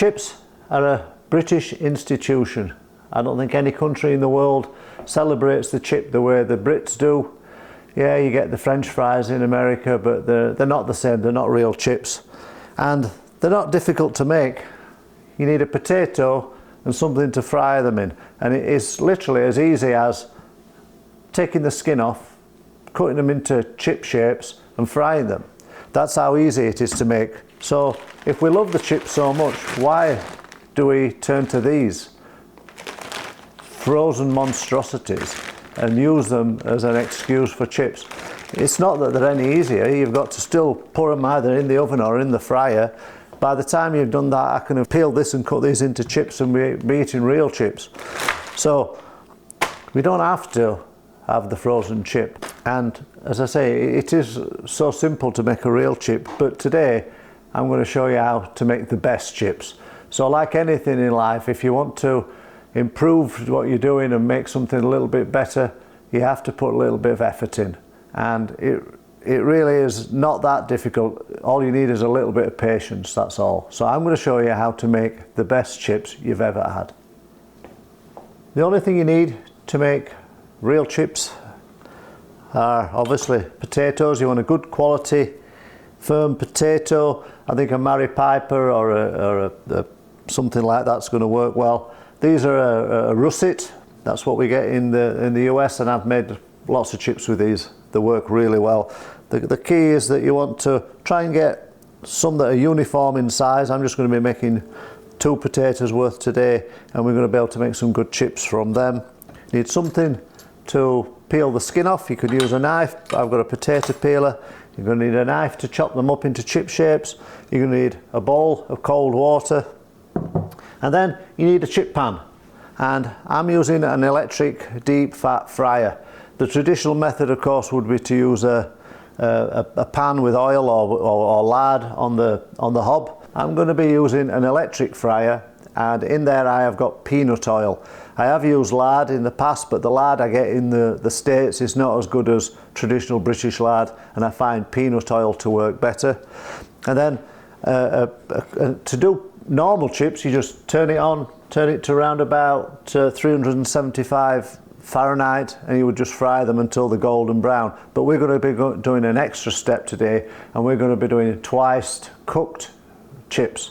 Chips are a British institution. I don't think any country in the world celebrates the chip the way the Brits do. Yeah, you get the French fries in America, but they're not the same. They're not real chips. And they're not difficult to make. You need a potato and something to fry them in. And it is literally as easy as taking the skin off, cutting them into chip shapes and frying them. That's how easy it is to make. So if we love the chips so much, why do we turn to these frozen monstrosities and use them as an excuse for chips? It's not that they're any easier. You've got to still put them either in the oven or in the fryer. By the time you've done that, I can have peeled this and cut these into chips and be eating real chips. So we don't have to have the frozen chip. And as I say, it is so simple to make a real chip, but today I'm going to show you how to make the best chips. So like anything in life, if you want to improve what you're doing and make something a little bit better, you have to put a little bit of effort in. And it really is not that difficult. All you need is a little bit of patience, that's all. So I'm going to show you how to make the best chips you've ever had. The only thing you need to make real chips are obviously potatoes. You want a good quality firm potato. I think a Mary Piper or something like that's going to work well. These are a russet. That's what we get in the US, and I've made lots of chips with these. They work really well. The key is that you want to try and get some that are uniform in size. I'm just going to be making 2 potatoes worth today, and we're going to be able to make some good chips from them. You need something to peel the skin off. You could use a knife. I've got a potato peeler. You're going to need a knife to chop them up into chip shapes. You're going to need a bowl of cold water, and then you need a chip pan. And I'm using an electric deep fat fryer. The traditional method, of course, would be to use a pan with oil or lard on the hob. I'm going to be using an electric fryer, and in there I have got peanut oil. I have used lard in the past, but the lard I get in the States is not as good as traditional British lard, and I find peanut oil to work better. And then to do normal chips, you just turn it on, turn it to around about 375 Fahrenheit, and you would just fry them until they're golden brown. But we're going to be doing an extra step today, and we're going to be doing twice cooked chips.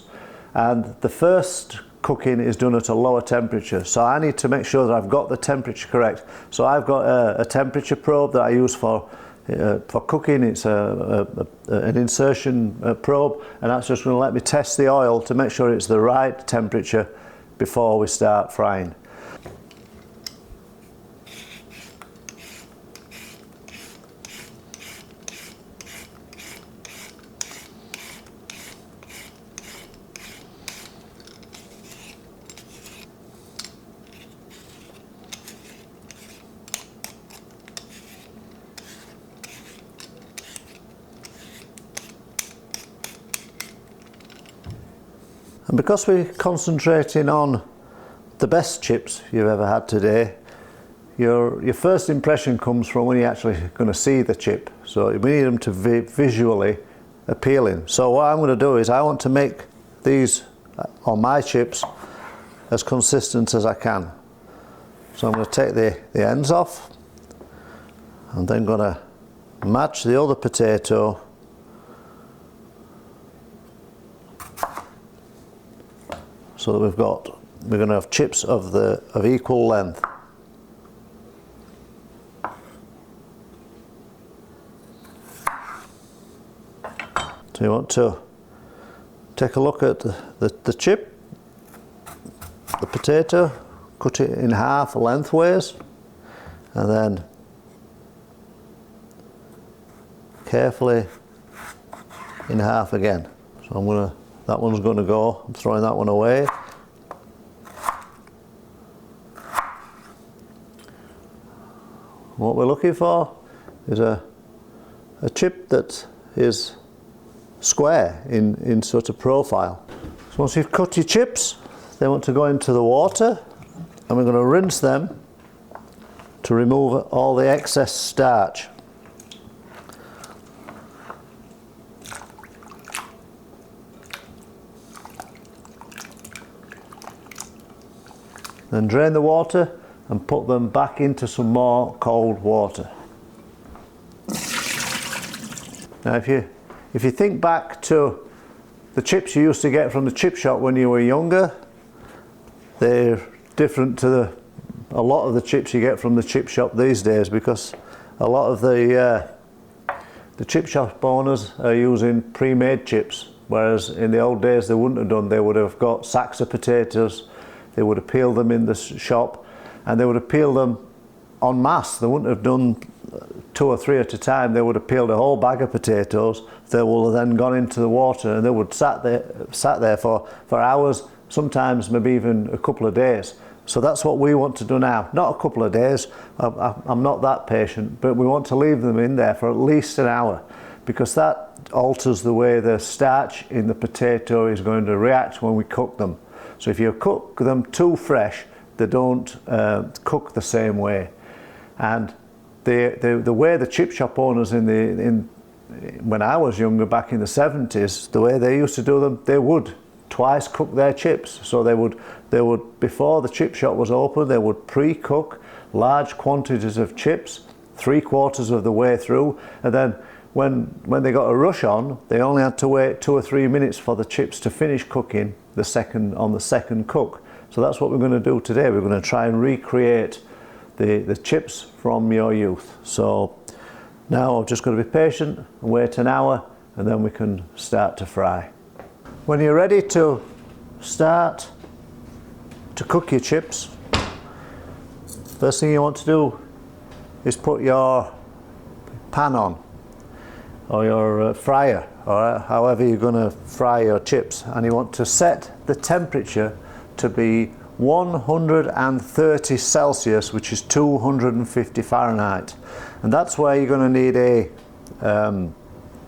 And the first cooking is done at a lower temperature, so I need to make sure that I've got the temperature correct. So I've got a temperature probe that I use for cooking. It's an insertion probe, and that's just going to let me test the oil to make sure it's the right temperature before we start frying. And because we're concentrating on the best chips you've ever had today, your first impression comes from when you're actually going to see the chip. So we need them to be visually appealing. So what I'm going to do is I want to make these on my chips as consistent as I can. So I'm going to take the ends off, and then going to match the other potato so that we're going to have chips of equal length. So you want to take a look at the chip, the potato, cut it in half lengthways, and then carefully in half again. So that one's going to go. I'm throwing that one away. What we're looking for is a chip that is square in sort of profile. So once you've cut your chips, they want to go into the water, and we're going to rinse them to remove all the excess starch. then drain the water and put them back into some more cold water. Now if you think back to the chips you used to get from the chip shop when you were younger, they're different to a lot of the chips you get from the chip shop these days, because a lot of the chip shop owners are using pre-made chips, whereas in the old days they wouldn't have done. They would have got sacks of potatoes, they would have peeled them in the shop, and they would have peeled them en masse. They wouldn't have done 2 or 3 at a time. They would have peeled a whole bag of potatoes. They will have then gone into the water, and they would sat there for hours, sometimes maybe even a couple of days. So that's what we want to do now. Not a couple of days, I'm not that patient, but we want to leave them in there for at least an hour, because that alters the way the starch in the potato is going to react when we cook them. So if you cook them too fresh, they don't cook the same way. And the way the chip shop owners when I was younger, back in the 70s, the way they used to do them, they would twice cook their chips. So they would before the chip shop was open, they would pre-cook large quantities of chips 3/4 of the way through, and then when they got a rush on, they only had to wait 2 or 3 minutes for the chips to finish cooking on the second cook. So that's what we're going to do today. We're going to try and recreate the chips from your youth. So now I've just got to be patient and wait an hour, and then we can start to fry. When you're ready to start to cook your chips, first thing you want to do is put your pan on, or your fryer, or however you're going to fry your chips, and you want to set the temperature to be 130 Celsius, which is 250 Fahrenheit. And that's where you're going to need a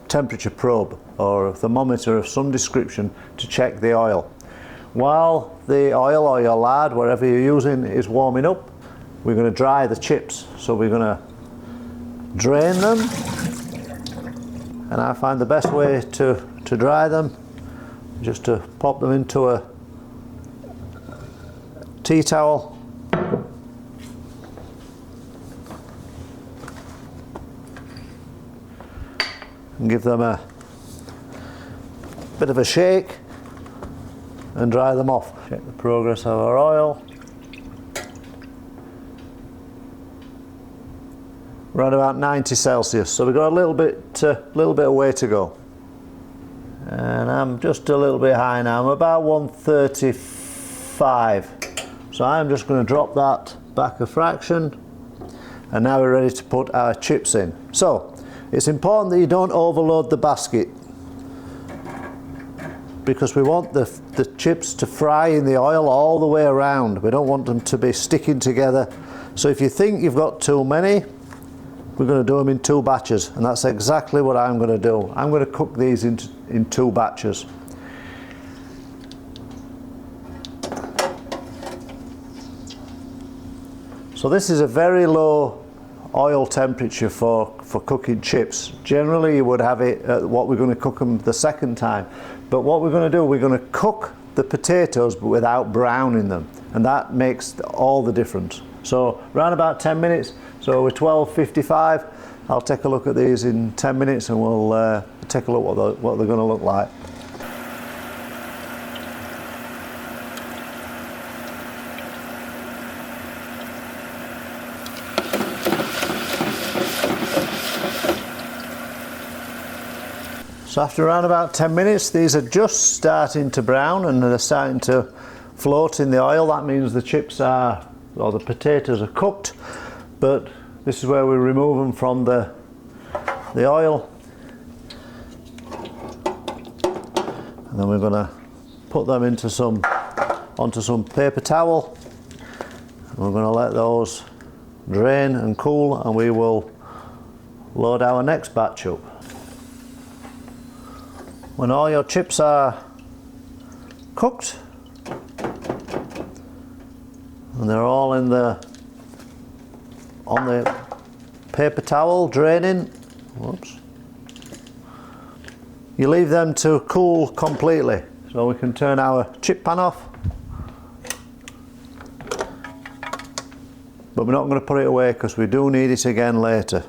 temperature probe or a thermometer of some description to check the oil. While the oil or your lard, whatever you're using, is warming up, we're going to dry the chips. So we're going to drain them, and I find the best way to dry them just to pop them into a tea towel and give them a bit of a shake and dry them off. Check the progress of our oil. We're at about 90 Celsius, so we've got a little bit of way to go. And I'm just a little bit high now. I'm about 135. So I'm just going to drop that back a fraction, and now we're ready to put our chips in. So it's important that you don't overload the basket, because we want the chips to fry in the oil all the way around. We don't want them to be sticking together. So if you think you've got too many, we're going to do them in 2 batches, and that's exactly what I'm going to do. I'm going to cook these in 2 batches. So this is a very low oil temperature for cooking chips. Generally you would have it at what we're going to cook them the second time. But what we're going to do, we're going to cook the potatoes but without browning them. And that makes all the difference. So around about 10 minutes, so we're 12:55. I'll take a look at these in 10 minutes, and we'll take a look what they're going to look like. So after around about 10 minutes, these are just starting to brown and they're starting to float in the oil. That means the chips or the potatoes are cooked, but this is where we remove them from the oil. And then we're going to put them onto some paper towel. And we're going to let those drain and cool, and we will load our next batch up. When all your chips are cooked and they're all on the paper towel draining, whoops, you leave them to cool completely. So we can turn our chip pan off, but we're not going to put it away because we do need it again later.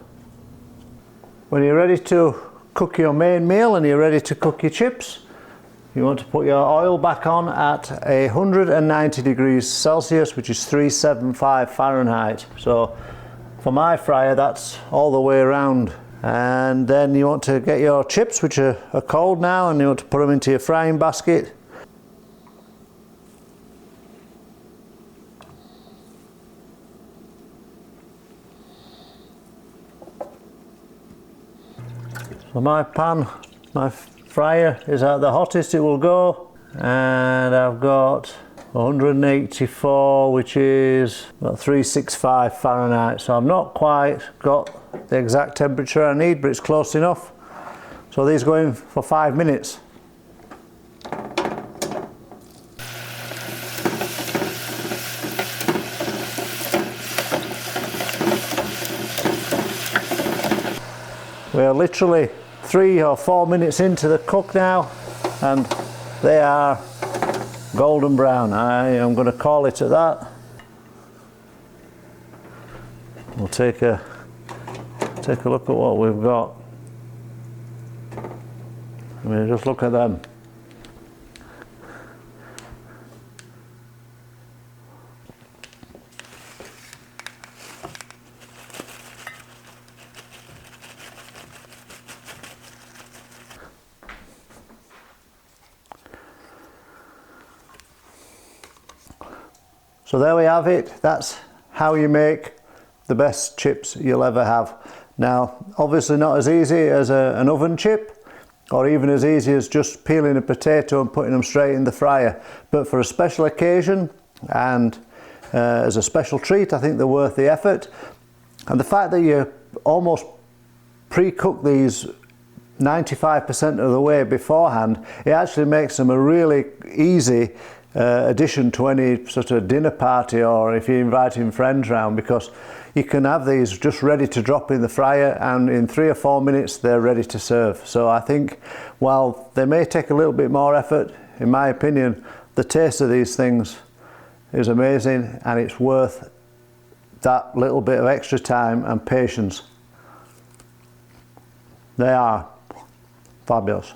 When you're ready to cook your main meal and you're ready to cook your chips, you want to put your oil back on at 190 degrees Celsius, which is 375 Fahrenheit. So for my fryer, that's all the way around. And then you want to get your chips, which are cold now, and you want to put them into your frying basket. So my fryer is at the hottest it will go, and I've got 184, which is about 365 Fahrenheit. So I've not quite got the exact temperature I need, but it's close enough. So these go in for 5 minutes. We're literally 3 or 4 minutes into the cook now, and they are golden brown. I am going to call it at that. We'll take a look at what we've got. I mean, just look at them. So there we have it. That's how you make the best chips you'll ever have. Now, obviously not as easy as an oven chip, or even as easy as just peeling a potato and putting them straight in the fryer. But for a special occasion and as a special treat, I think they're worth the effort. And the fact that you almost pre-cook these 95% of the way beforehand, it actually makes them a really easy addition to any sort of dinner party, or if you're inviting friends round, because you can have these just ready to drop in the fryer, and in 3 or 4 minutes they're ready to serve. So I think while they may take a little bit more effort, in my opinion, the taste of these things is amazing, and it's worth that little bit of extra time and patience. They are fabulous.